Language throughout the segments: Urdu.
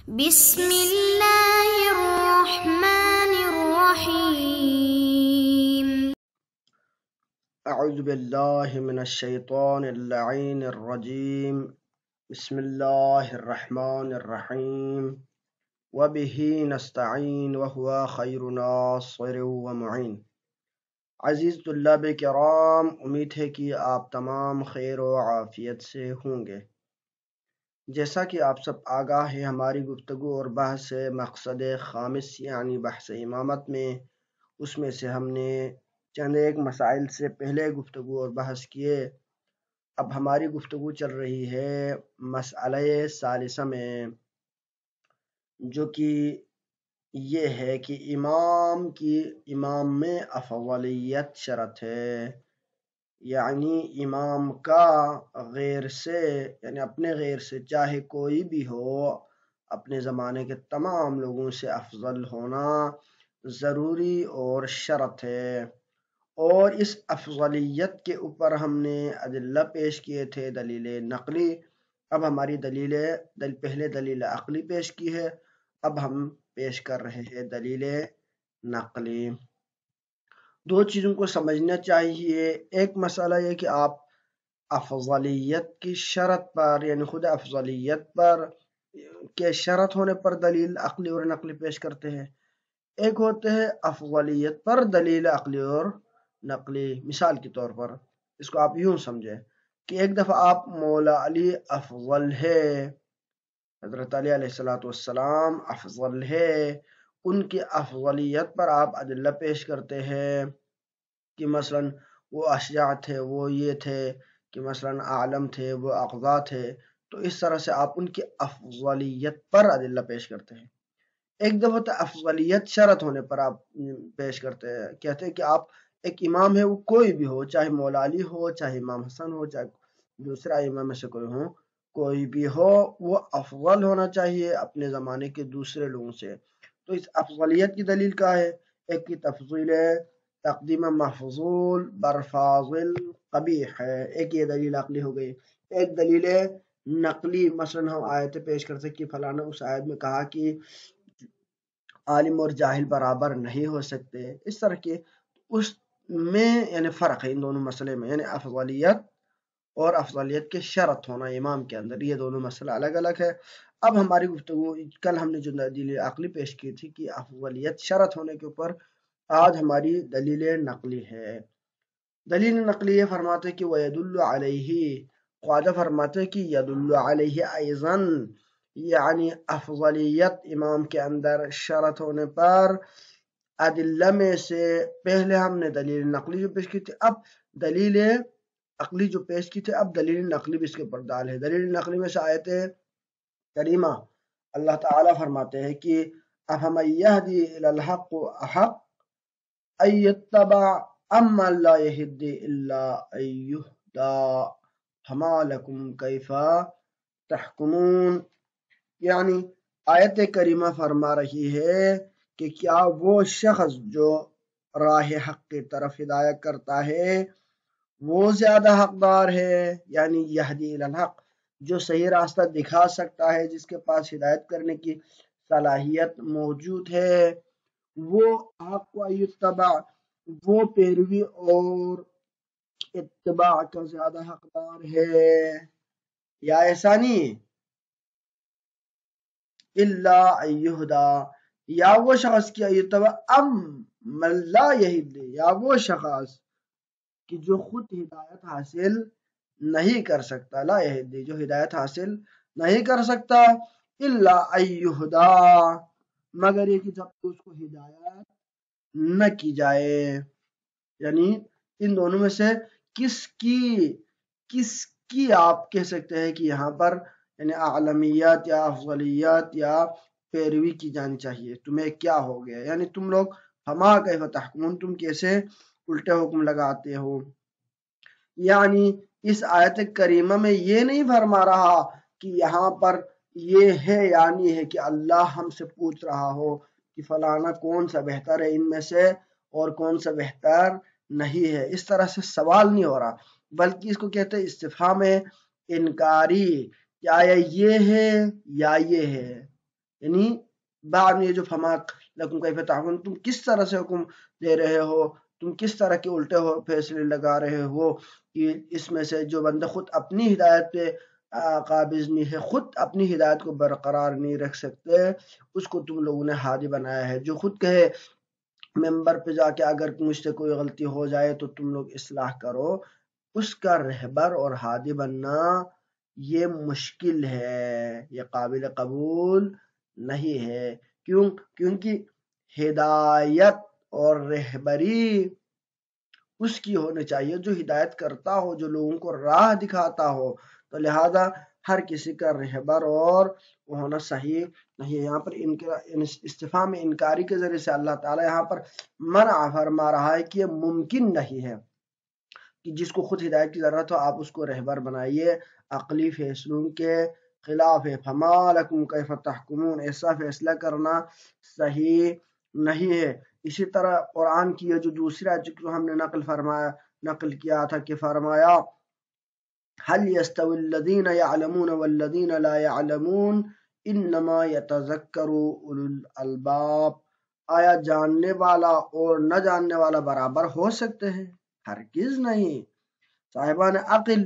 بسم الله الرحمن الرحيم. أعوذ بالله من الشيطان اللعين الرجيم. بسم الله الرحمن الرحيم. وبه نستعين وهو خير ناصر ومعين. عزیز طلاب کرام، امید ہے کہ آپ تمام خیر و عافیت سے ہوں گے۔ جیسا کہ آپ سب آگاہ ہیں، ہماری گفتگو اور بحث مقصد خامس یعنی بحث امامت میں، اس میں سے ہم نے چند ایک مسائل سے پہلے گفتگو اور بحث کیے۔ اب ہماری گفتگو چل رہی ہے مسئلہ ثالثہ میں، جو کہ یہ ہے کہ امام میں افضلیت شرط ہے، یعنی امام کا غیر سے، یعنی اپنے غیر سے چاہے کوئی بھی ہو، اپنے زمانے کے تمام لوگوں سے افضل ہونا ضروری اور شرط ہے۔ اور اس افضلیت کے اوپر ہم نے ادلہ پیش کیے تھے، دلیل نقلی۔ اب ہماری پہلے دلیل عقلی پیش کی ہے، اب ہم پیش کر رہے ہیں دلیل نقلی۔ دو چیزوں کو سمجھنا چاہیے۔ ایک مسئلہ یہ کہ آپ افضلیت کی شرط پر، یعنی خود افضلیت پر کے شرط ہونے پر دلیل عقلی اور نقلی پیش کرتے ہیں۔ ایک ہوتے ہیں افضلیت پر دلیل عقلی اور نقلی۔ مثال کے طور پر اس کو آپ یوں سمجھیں کہ ایک دفعہ آپ مولا علی افضل ہے، حضرت علی علیہ السلام افضل ہے، ان کی افضلیت پر آپ ادلہ پیش کرتے ہیں کہ مثلا وہ اشجاع تھے، وہ یہ تھے، کہ مثلا اعلم تھے، وہ اقضا تھے۔ تو اس طرح سے آپ ان کی افضلیت پر ادلہ پیش کرتے ہیں۔ ایک دفعہ تو افضلیت شرط ہونے پر آپ پیش کرتے ہیں، کہتے ہیں کہ آپ ایک امام ہے، وہ کوئی بھی ہو، چاہے مولا علی ہو، چاہے امام حسن ہو، چاہے دوسرا امام میں سے کوئی بھی ہو، وہ افضل ہونا چاہیے اپنے زمانے کے دوسرے لوگوں سے۔ تو اس افضلیت کی دلیل کیا ہے؟ ایک کی تفضیل تقدیم محفوظول برفاضل قبیح ہے، ایک یہ دلیل عقلی ہو گئی۔ ایک دلیل نقلی، مثلا ہم آیتیں پیش کرتے کہ فلانا اس آیت میں کہا کہ عالم اور جاہل برابر نہیں ہو سکتے، اس طرح کے اس میں یعنی فرق ہے ان دونوں مسئلے میں، یعنی افضلیت اور افضلیت کے شرط ہونا امام کے اندر، یہ دونوں مسئلہ الگ الگ ہے۔ اب ہماری گفتگو، کل ہم نے جو دلیل عقلی پیش کی تھی کہ افضلیت شرط ہونے کے اوپر، آج ہماری دلیل نقلی ہے۔ دلیل نقلی یہ فرماتے کہ وَيَدُلُّ عَلَيْهِ، خواجہ فرماتے کہ يَدُلُّ عَلَيْهِ أَيْضًا، یعنی افضلیت امام کے اندر شرط ہونے پر ادلہ میں سے پہلے ہم نے دلیل نقلی جو پیش کی تھی، اب دلیل عقلی جو پیش کی تھی، اب دلیل نقلی بھی اس کے اوپر دال ہے۔ دلیل نقلی میں سے آیت کریمہ اللہ تعالیٰ فرماتے ہیں کہ أَفَمَن يَهْدِي إِلَى الْحَقِّ أَحَقُّ أَن يُتَّبَعَ أَمَّن لَّا يَهْدِي إِلَّا أَن يُهْدَىٰ فَمَا لَكُمْ كَيْفَ تَحْكُمُونَ، یعنی آیت کریمہ فرما رہی ہے کہ کیا وہ شخص جو راہ حق کی طرف ہدایت کرتا ہے وہ زیادہ حقدار ہے، یعنی یہدی الی الحق، جو صحیح راستہ دکھا سکتا ہے، جس کے پاس ہدایت کرنے کی صلاحیت موجود ہے، وہ حق و یتبع، وہ پیروی اور اتباع کا زیادہ حقدار ہے، یا ایسا نہیں الا ایہدا، یا وہ شخص کی ایتبع ام من لا یہدی، یا وہ شخص کہ جو خود ہدایت حاصل نہیں کر سکتا، لا یہدی، جو ہدایت حاصل نہیں کر سکتا، الا ایہدا، مگر یہ کہ جب اس کو ہدایت نہ کی جائے، یعنی ان دونوں میں سے کس کی آپ کہہ سکتے ہیں کہ یہاں پر یعنی اعلمیت یا افضلیت یا پیروی کی جانی چاہیے، تمہیں کیا ہو گیا، یعنی تم لوگ فما کیف تحکمون، تم کیسے الٹے حکم لگاتے ہو۔ یعنی اس آیت کریمہ میں یہ نہیں فرما رہا کہ یہاں پر یہ ہے یعنی ہے کہ اللہ ہم سے پوچھ رہا ہو کہ فلانا کون سا بہتر ہے ان میں سے اور کون سا بہتر نہیں ہے، اس طرح سے سوال نہیں ہو رہا، بلکہ اس کو کہتے ہیں استفہام انکاری، کیا یہ ہے یا یہ ہے، یعنی بعد میں یہ جو فما لکم کیف تحکمون، تم کس طرح سے حکم دے رہے ہو، تم کس طرح کے الٹے فیصلے لگا رہے ہو کہ اس میں سے جو بندہ خود اپنی ہدایت پہ قابض نہیں ہے، خود اپنی ہدایت کو برقرار نہیں رکھ سکتے، اس کو تم لوگوں نے ہادی بنایا ہے۔ جو خود کہے ممبر پہ جا کے اگر مجھ سے کوئی غلطی ہو جائے تو تم لوگ اصلاح کرو، اس کا رہبر اور ہادی بننا یہ مشکل ہے، یہ قابل قبول نہیں ہے۔ کیونکہ ہدایت اور رہبری اس کی ہونی چاہیے جو ہدایت کرتا ہو، جو لوگوں کو راہ دکھاتا ہو، تو لہذا ہر کسی کا رہبر اور وہ ہونا صحیح نہیں ہے۔ یہاں پر استفہام انکاری کے ذریعے سے اللہ تعالیٰ یہاں پر منع فرما رہا ہے کہ یہ ممکن نہیں ہے کہ جس کو خود ہدایت کی ضرورت ہو آپ اس کو رہبر بنائیے، عقلی فیصلوں کے خلاف ہے۔ فما لکم کیف تحکمون، ایسا فیصلہ کرنا صحیح نہیں ہے۔ اسی طرح قرآن کی یہ جو دوسرا جو ہم نے نقل کیا تھا کہ فرمایا هل يستوي الذين يعلمون والذين لا يعلمون انما يتذكر اولو الالباب، آیا جاننے والا اور نہ جاننے والا برابر ہو سکتے ہیں؟ ہرگز نہیں، صاحبان عقل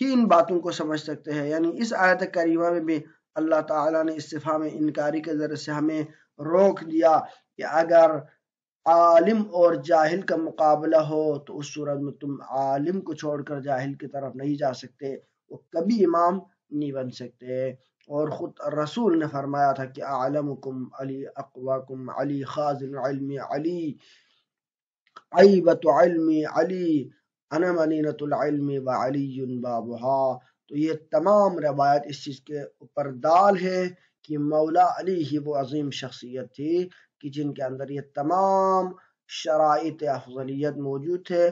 ہی ان باتوں کو سمجھ سکتے ہیں۔ یعنی اس آیت کریمہ میں بھی اللہ تعالیٰ نے استفہام انکاری کے ذریعے سے ہمیں روک دیا کہ اگر عالم اور جاہل کا مقابلہ ہو تو اس صورت میں تم عالم کو چھوڑ کر جاہل کی طرف نہیں جا سکتے، وہ کبھی امام نہیں بن سکتے۔ اور خود رسول نے فرمایا تھا کہ اعلمکم علی اقواکم علی خازن علم علی عیبت علم علی انا مدینۃ العلم وعلی بابها۔ تو یہ تمام روایت اس چیز کے اوپر دال ہے کہ مولا علی ہی وہ عظیم شخصیت تھی کہ جن کے اندر یہ تمام شرائط افضلیت موجود تھے،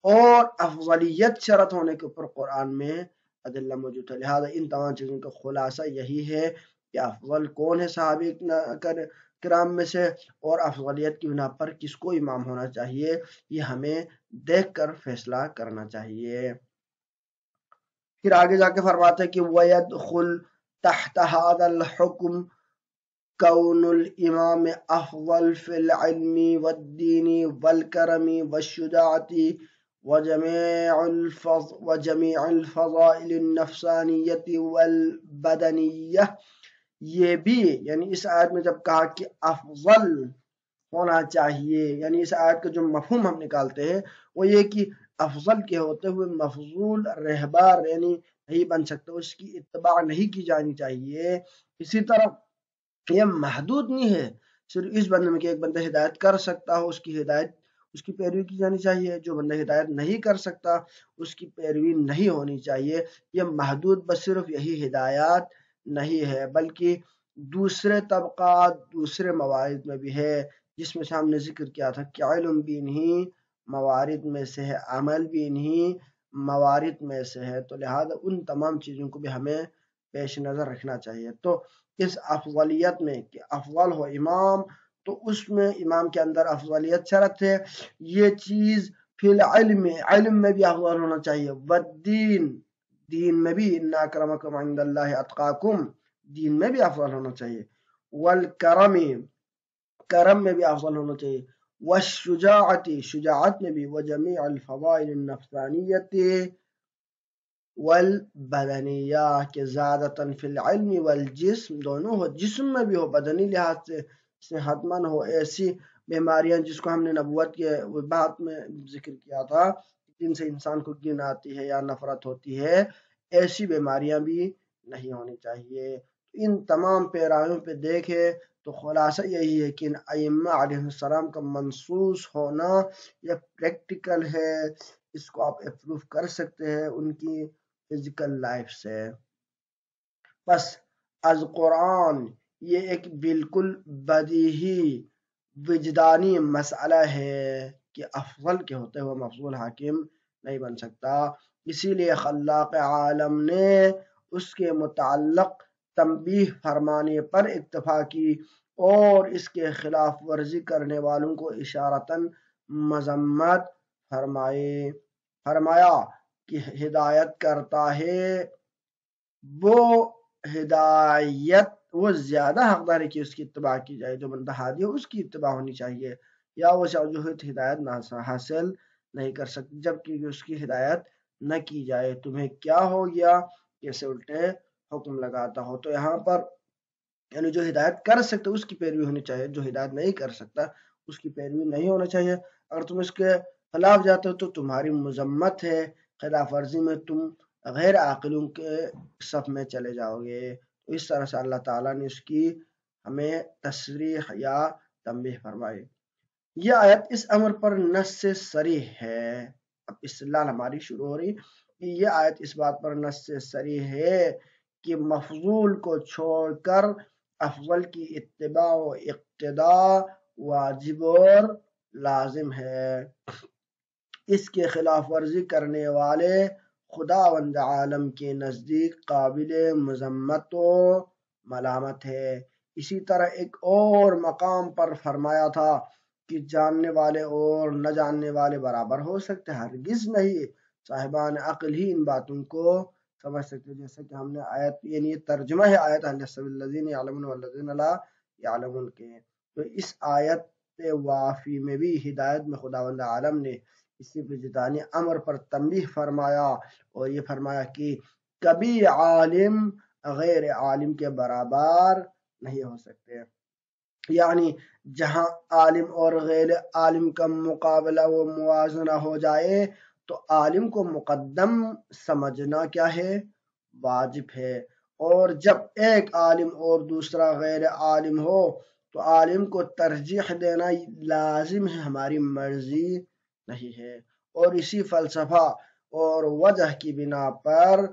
اور افضلیت شرط ہونے کے اوپر قرآن میں ادلہ موجود ہے۔ لہذا ان تمام چیزوں کا خلاصہ یہی ہے کہ افضل کون ہے صحابہ کرام میں سے، اور افضلیت کی بنا پر کس کو امام ہونا چاہیے یہ ہمیں دیکھ کر فیصلہ کرنا چاہیے۔ پھر آگے جا کے فرماتے ہیں کہ وَيَدْخُلْ تَحْتَ هَذَا الْحُكْمِ كَوْنُ الْإِمَامِ أَفْضَلَ فِي الْعِلْمِ وَالدِّينِ وَالْكَرَمِ وَالشُّجَاعَةِ وَجَمِيعِ الْفَضَائِلِ النَّفْسَانِيَّةِ وَالْبَدَنِيَّةِ، یہ بھی یعنی اس آیت میں جب کہا کہ افضل ہونا چاہیے، یعنی اس آیت کا جو مفہوم ہم نکالتے ہیں وہ یہ کہ افضل کے ہوتے ہوئے مفضول رہبر یعنی نہیں بن سکتا، اس کی اتباع نہیں کی جانی چاہیے۔ اسی طرح یہ محدود نہیں ہے صرف اس بندے میں کہ ایک بندہ ہدایت کر سکتا ہو اس کی پیروی کی جانی چاہیے، جو بندہ ہدایت نہیں کر سکتا اس کی پیروی نہیں ہونی چاہیے۔ یہ محدود بس صرف یہی ہدایات نہیں ہے، بلکہ دوسرے طبقات دوسرے موارد میں بھی ہے، جس میں سے ہم نے ذکر کیا تھا کہ علم بھی انہی موارد میں سے ہے، عمل بھی انہی موارد میں سے ہے، تو لہذا ان تمام چیزوں کو بھی ہمیں پیش نظر رکھنا چاہیے۔ تو اس افضلیت میں کہ افضل ہو امام، تو اس میں امام کے اندر افضلیت شرط ہے، یہ چیز فی علم میں بھی افضل ہونا چاہیے، والدین دین میں بھی ان اکرمکم عند اللہ اتقاکم دین میں بھی افضل ہونا چاہیے، والکرم کرم میں بھی افضل ہونا چاہیے، والشجاعت شجاعت میں بھی، وجمیع الفضائل النفسانیت والبدنیہ کہ زیادتاً فی العلم والجسم دونوں ہو، جسم میں بھی ہو بدنی لحاظ سے صحت مند ہو۔ ایسی بیماریاں جس کو ہم نے نبوت کے بات میں ذکر کیا تھا جن سے انسان کو گن آتی ہے یا نفرت ہوتی ہے، ایسی بیماریاں بھی نہیں ہونی چاہیے۔ ان تمام پیرایوں پہ دیکھے تو خلاصہ یہی ہے کہ ان ائمہ علیہ السلام کا منصوص ہونا یہ پریکٹیکل ہے، اس کو آپ اپروف کر سکتے ہیں ان کی فزیکل لائف سے۔ بس از قرآن یہ ایک بالکل بدیہی وجدانی مسئلہ ہے کہ افضل کے ہوتے ہوئے مفضول حاکم نہیں بن سکتا، اسی لیے خلاق عالم نے اس کے متعلق تنبیہ فرمانے پر اکتفا کی اور اس کے خلاف ورزی کرنے والوں کو اشارتاً مذمت فرمایا کہ ہدایت کرتا ہے وہ ہدایت وہ زیادہ حقدار ہے کہ اس کی اتباع کی جائے، جو بندہ ہادی ہے اس کی اتباع ہونی چاہیے، یا وہ جو ہدایت نہ حاصل نہیں کر سکتی جب کہ اس کی ہدایت نہ کی جائے۔ تمہیں کیا ہو گیا کیسے الٹے حکم لگاتا ہو؟ تو یہاں پر یعنی جو ہدایت کر سکتے اس کی پیروی ہونی چاہیے، جو ہدایت نہیں کر سکتا اس کی پیروی نہیں ہونا چاہیے۔ اگر تم اس کے خلاف جاتے ہو تو تمہاری مذمت ہے، خلاف ورزی میں تم غیر عاقلوں کے صف میں چلے جاؤ گے۔ تو اس طرح سے اللہ تعالیٰ نے اس کی ہمیں تصریح یا تنبیہ فرمائی۔ یہ آیت اس امر پر نص سے صریح ہے۔ اب استدلال ہماری شروع ہو رہی کہ یہ آیت اس بات پر نص سے صریح ہے کہ مفضول کو چھوڑ کر افضل کی اتباع و اقتداء واجب اور لازم ہے۔ اس کے خلاف ورزی کرنے والے خداوند عالم کے نزدیک قابل مذمت و ملامت ہے۔ اسی طرح ایک اور مقام پر فرمایا تھا کہ جاننے والے اور نہ جاننے والے برابر ہو سکتے، ہرگز نہیں، صاحبان عقل ہی ان باتوں کو سمجھ سکتے۔ جیسا کہ ہم نے آیت یعنی یہ ترجمہ ہے آیت الذین یعلمون والذین لا یعلمون کے، تو اس آیت وافی میں بھی ہدایت میں خداوند عالم نے اسی وجدانی امر پر تنبیہ فرمایا اور یہ فرمایا کہ کبھی عالم غیر عالم کے برابر نہیں ہو سکتے، یعنی جہاں عالم اور غیر عالم کا مقابلہ و موازنہ ہو جائے تو عالم کو مقدم سمجھنا کیا ہے؟ واجب ہے، اور جب ایک عالم اور دوسرا غیر عالم ہو تو عالم کو ترجیح دینا لازم ہے، ہماری مرضی نہیں ہے۔ اور اسی فلسفہ اور وجہ کی بنا پر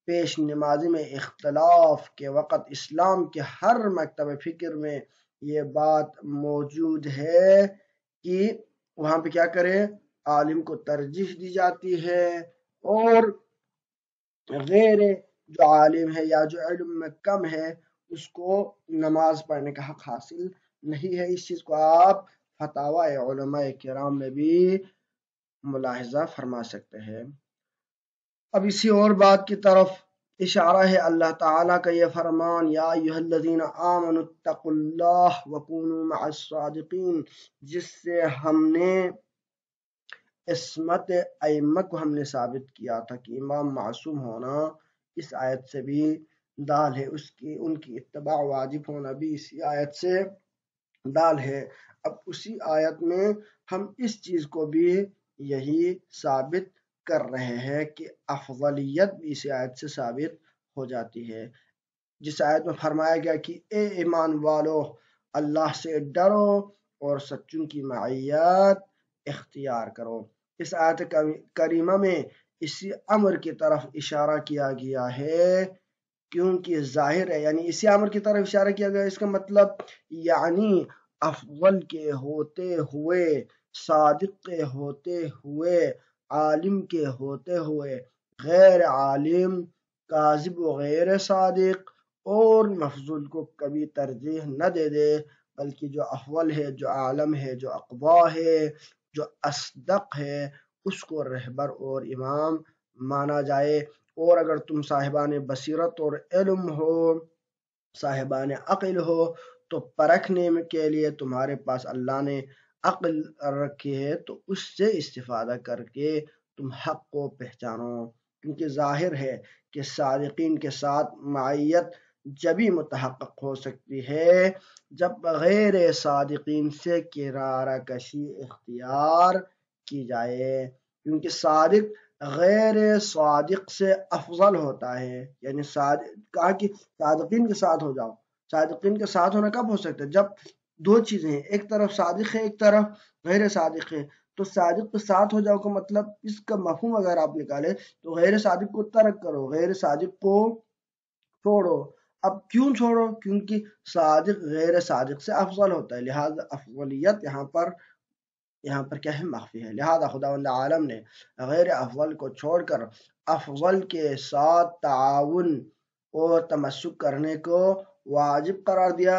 پیش نمازی میں اختلاف کے وقت اسلام کے ہر مکتب فکر میں یہ بات موجود ہے کہ وہاں پہ کیا کرے؟ عالم کو ترجیح دی جاتی ہے، اور غیر جو عالم ہے یا جو علم میں کم ہے اس کو نماز پڑھنے کا حق حاصل نہیں ہے۔ اس چیز کو آپ فتاوی علماء کرام میں بھی ملاحظہ فرما سکتے ہیں۔ اب اسی اور بات کی طرف اشارہ ہے اللہ تعالیٰ کا یہ فرمان، یا ایھا الذین آمنوا اتقوا اللہ وکونوا مع الصادقین، جس سے ہم نے عصمت ائمہ کو ہم نے ثابت کیا تھا کہ امام معصوم ہونا اس آیت سے بھی دال ہے، ان کی اتباع واجب ہونا بھی اسی آیت سے دال ہے۔ اب اسی آیت میں ہم اس چیز کو بھی یہی ثابت کر رہے ہیں کہ افضلیت بھی اس آیت سے ثابت ہو جاتی ہے، جس آیت میں فرمایا گیا کہ اے ایمان والو اللہ سے ڈرو اور سچوں کی معیت اختیار کرو۔ اس آیت کریمہ میں اسی امر کی طرف اشارہ کیا گیا ہے، کیونکہ ظاہر ہے یعنی اسی امر کی طرف اشارہ کیا گیا، اس کا مطلب یعنی افضل کے ہوتے ہوئے، صادق کے ہوتے ہوئے، عالم کے ہوتے ہوئے غیر عالم، کاذب و غیر صادق اور مفضول کو کبھی ترجیح نہ دے دے، بلکہ جو افضل ہے، جو عالم ہے، جو اقوا ہے، جو اصدق ہے، اس کو رہبر اور امام مانا جائے۔ اور اگر تم صاحبان بصیرت اور علم ہو، صاحبان عقل ہو، تو پرکھنے کے لیے تمہارے پاس اللہ نے عقل رکھی ہے، تو اس سے استفادہ کر کے تم حق کو پہچانو، کیونکہ ظاہر ہے کہ صادقین کے ساتھ معیت جبھی متحقق ہو سکتی ہے جب غیر صادقین سے کنارہ کشی اختیار کی جائے، کیونکہ صادق غیر صادق سے افضل ہوتا ہے، یعنی کہا کہ صادقین کے ساتھ ہو جاؤ۔ صادقین کے ساتھ ہونا کب ہو سکتا ہے؟ جب دو چیزیں ہیں، ایک طرف صادق ہے، ایک طرف غیر صادق ہے، تو صادق کے ساتھ ہو جاؤ کا مطلب، اس کا مفہوم اگر آپ نکالے تو غیر صادق کو ترک کرو، غیر صادق کو چھوڑو۔ اب کیوں چھوڑو؟ کیونکہ صادق غیر صادق سے افضل ہوتا ہے، لہذا افضلیت یہاں پر کیا ہے؟ مخفی ہے۔ لہذا خداوند عالم نے غیر افضل کو چھوڑ کر افضل کے ساتھ تعاون اور تمسک کرنے کو واجب قرار دیا،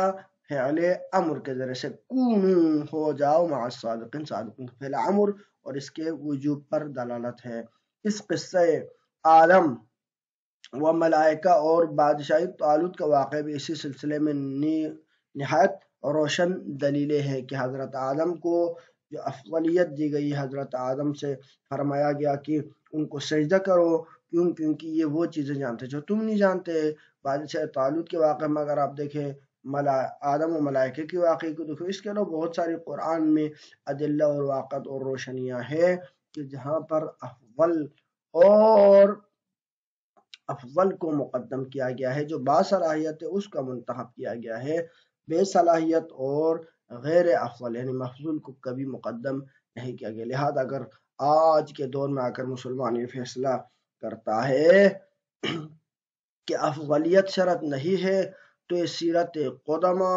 فعل امر کے ذریعے سے، کونو ہو جاؤ مع الصادقین، صادقین کا فعل امر اور اس کے وجوب پر دلالت ہے۔ اس قصہ آدم و ملائکہ اور بادشاہی طالوت کا واقعہ بھی اسی سلسلے میں نہایت روشن دلیلیں ہیں کہ حضرت آدم کو جو افضلیت دی گئی، حضرت آدم سے فرمایا گیا کہ ان کو سجدہ کرو، کیونکہ یہ وہ چیزیں جانتے جو تم نہیں جانتے۔ بادشاہ طالوت کے واقعے میں اگر آپ دیکھیں، آدم و ملائکہ کے واقعے کو دیکھو، اس کے علاوہ بہت ساری قرآن میں ادلہ اور واقعات اور روشنیاں ہیں کہ جہاں پر افضل کو مقدم کیا گیا ہے، جو باصلاحیت ہے اس کا منتخب کیا گیا ہے، بے صلاحیت اور غیر افضل یعنی مفضول کو کبھی مقدم نہیں کیا گیا۔ لہذا اگر آج کے دور میں آ کر مسلمان یہ فیصلہ کرتا ہے کہ افضلیت شرط نہیں ہے تو یہ سیرت قدما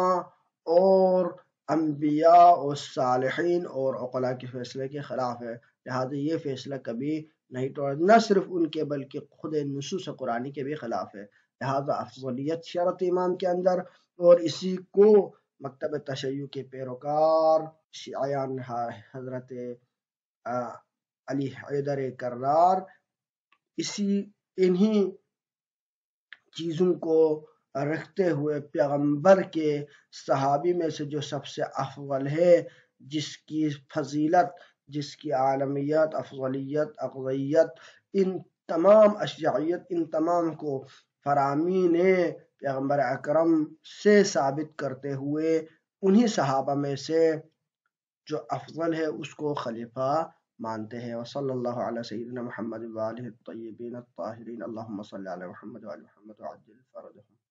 اور انبیاء اور صالحین اور عقلاء کے فیصلے کے خلاف ہے۔ لہذا یہ فیصلہ کبھی نہیں توڑا، نہ صرف ان کے بلکہ خود نصوص قرآنی کے بھی خلاف ہے۔ لہذا افضلیت شرط امام کے اندر، اور اسی کو مکتب تشیع کے پیروکار شیعیان حضرت علی حیدر کرار انہی چیزوں کو رکھتے ہوئے پیغمبر کے صحابی میں سے جو سب سے افضل ہے، جس کی فضیلت، جس کی عالمیت، افضلیت، اقویت، ان تمام اشجعیت، ان تمام کو فرامین پیغمبر اکرم سے ثابت کرتے ہوئے انہی صحابہ میں سے جو افضل ہے اس کو خلیفہ مانتے ہیں۔ وصلی اللہ علی سیدنا محمد وآلہ الطیبین الطاہرین، اللہم صلی علی محمد وآل محمد وعجل فرجهم۔